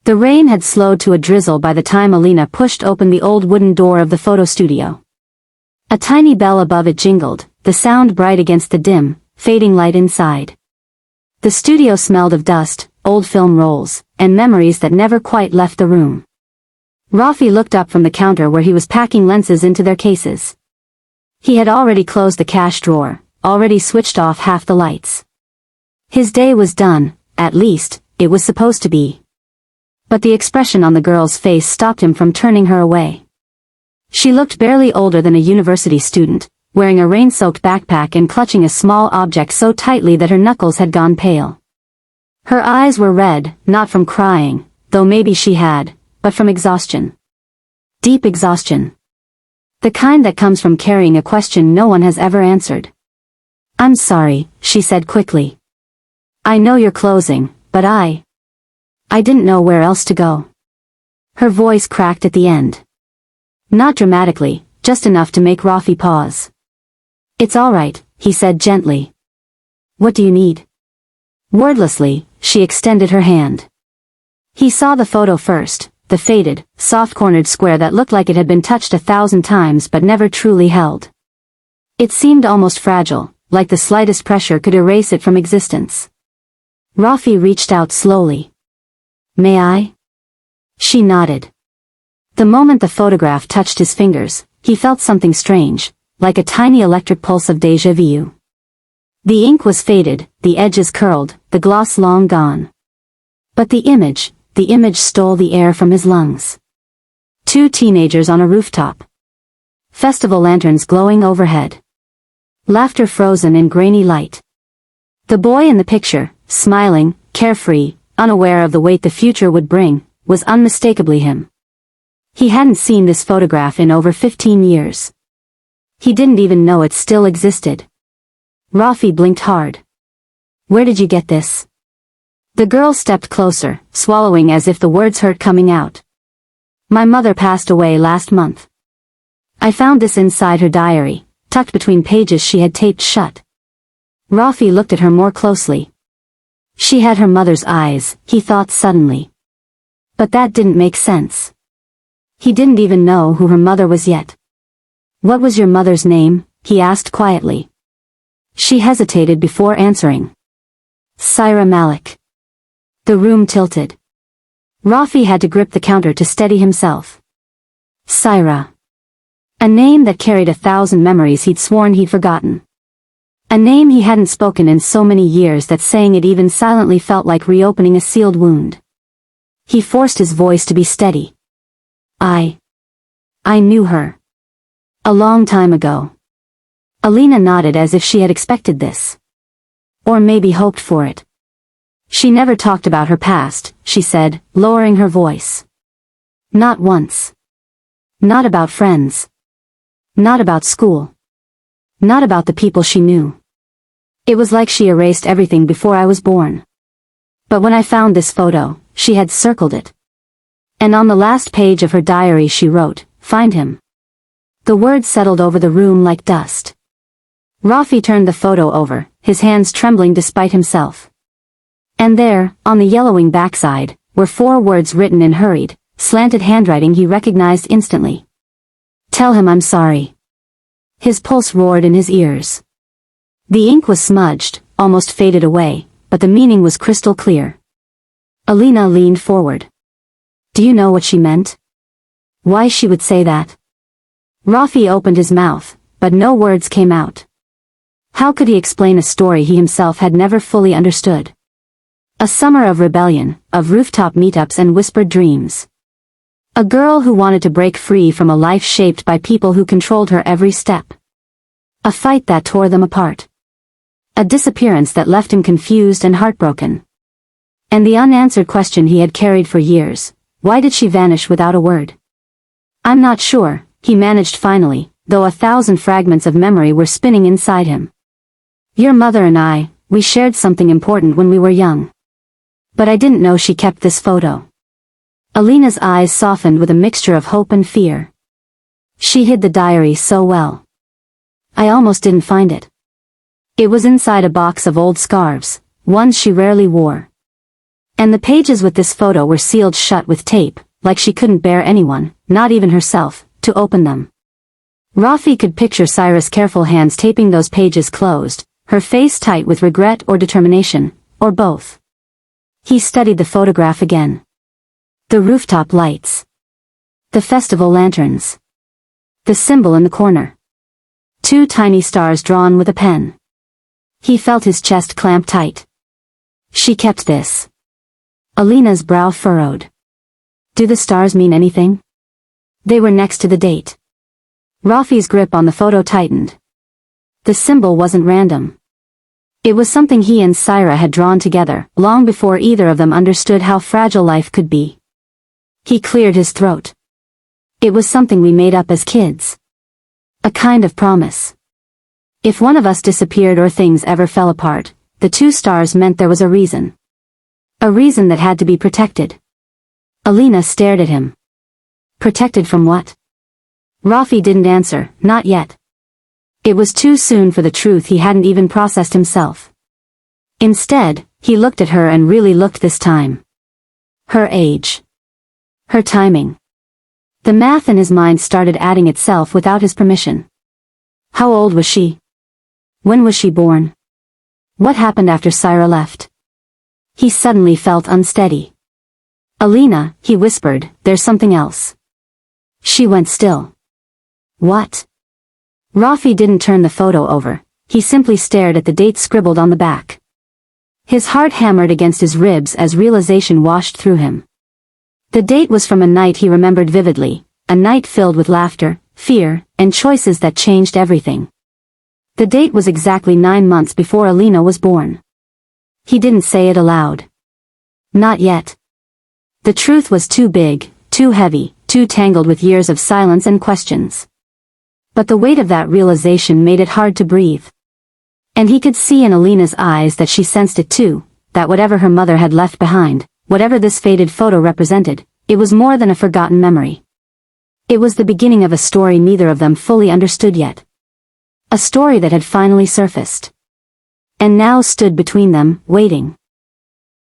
The rain had slowed to a drizzle by the time Alina pushed open the old wooden door of the photo studio. A tiny bell above it jingled, the sound bright against the dim, fading light inside. The studio smelled of dust, old film rolls, and memories that never quite left the room. Rafi looked up from the counter where he was packing lenses into their cases. He had already closed the cash drawer, already switched off half the lights. His day was done, at least, it was supposed to be. But the expression on the girl's face stopped him from turning her away. She looked barely older than a university student, wearing a rain-soaked backpack and clutching a small object so tightly that her knuckles had gone pale. Her eyes were red, not from crying, though maybe she had, but from exhaustion. Deep exhaustion. The kind that comes from carrying a question no one has ever answered. "I'm sorry," she said quickly. "I know you're closing, but I didn't know where else to go." Her voice cracked at the end. Not dramatically, just enough to make Rafi pause. "It's all right," he said gently. "What do you need?" Wordlessly, she extended her hand. He saw the photo first, the faded, soft-cornered square that looked like it had been touched 1,000 times but never truly held. It seemed almost fragile, like the slightest pressure could erase it from existence. Rafi reached out slowly. "May I?" She nodded. The moment the photograph touched his fingers, he felt something strange, like a tiny electric pulse of déjà vu. The ink was faded, the edges curled, the gloss long gone. But the image stole the air from his lungs. Two teenagers on a rooftop. Festival lanterns glowing overhead. Laughter frozen in grainy light. The boy in the picture, smiling, carefree, unaware of the weight the future would bring, was unmistakably him. He hadn't seen this photograph in over 15 years. He didn't even know it still existed. Rafi blinked hard. "Where did you get this?" The girl stepped closer, swallowing as if the words hurt coming out. "My mother passed away last month. I found this inside her diary, tucked between pages she had taped shut." Rafi looked at her more closely. She had her mother's eyes, he thought suddenly. But that didn't make sense. He didn't even know who her mother was yet. "What was your mother's name?" he asked quietly. She hesitated before answering. "Syra Malik." The room tilted. Rafi had to grip the counter to steady himself. Syra. A name that carried 1,000 memories he'd sworn he'd forgotten. A name he hadn't spoken in so many years that saying it even silently felt like reopening a sealed wound. He forced his voice to be steady. I knew her. A long time ago." Alina nodded as if she had expected this. Or maybe hoped for it. "She never talked about her past," she said, lowering her voice. "Not once. Not about friends. Not about school. Not about the people she knew. It was like she erased everything before I was born. But when I found this photo, she had circled it. And on the last page of her diary she wrote, 'Find him.'" The words settled over the room like dust. Rafi turned the photo over, his hands trembling despite himself. And there, on the yellowing backside, were 4 words written in hurried, slanted handwriting he recognized instantly. "Tell him I'm sorry." His pulse roared in his ears. The ink was smudged, almost faded away, but the meaning was crystal clear. Alina leaned forward. "Do you know what she meant? Why she would say that?" Rafi opened his mouth, but no words came out. How could he explain a story he himself had never fully understood? A summer of rebellion, of rooftop meetups and whispered dreams. A girl who wanted to break free from a life shaped by people who controlled her every step. A fight that tore them apart. A disappearance that left him confused and heartbroken. And the unanswered question he had carried for years, why did she vanish without a word? "I'm not sure," he managed finally, though 1,000 fragments of memory were spinning inside him. "Your mother and we shared something important when we were young. But I didn't know she kept this photo." Alina's eyes softened with a mixture of hope and fear. "She hid the diary so well. I almost didn't find it. It was inside a box of old scarves, ones she rarely wore. And the pages with this photo were sealed shut with tape, like she couldn't bear anyone, not even herself, to open them. Rafi could picture Syra's careful hands taping those pages closed, her face tight with regret or determination, or both. He studied the photograph again. The rooftop lights. The festival lanterns. The symbol in the corner. 2 tiny stars drawn with a pen. He felt his chest clamp tight. She kept this. Alina's brow furrowed. Do the stars mean anything? They were next to the date. Rafi's grip on the photo tightened. The symbol wasn't random. It was something he and Syra had drawn together, long before either of them understood how fragile life could be. He cleared his throat. It was something we made up as kids. A kind of promise. If one of us disappeared or things ever fell apart, the 2 stars meant there was a reason. A reason that had to be protected. Alina stared at him. Protected from what? Rafi didn't answer, not yet. It was too soon for the truth he hadn't even processed himself. Instead, he looked at her and really looked this time. Her age. Her timing. The math in his mind started adding itself without his permission. How old was she? When was she born? What happened after Syra left? He suddenly felt unsteady. Alina, he whispered, there's something else. She went still. What? Rafi didn't turn the photo over, he simply stared at the date scribbled on the back. His heart hammered against his ribs as realization washed through him. The date was from a night he remembered vividly, a night filled with laughter, fear, and choices that changed everything. The date was exactly 9 months before Alina was born. He didn't say it aloud. Not yet. The truth was too big, too heavy, too tangled with years of silence and questions. But the weight of that realization made it hard to breathe. And he could see in Alina's eyes that she sensed it too, that whatever her mother had left behind, whatever this faded photo represented, it was more than a forgotten memory. It was the beginning of a story neither of them fully understood yet. A story that had finally surfaced. And now stood between them, waiting.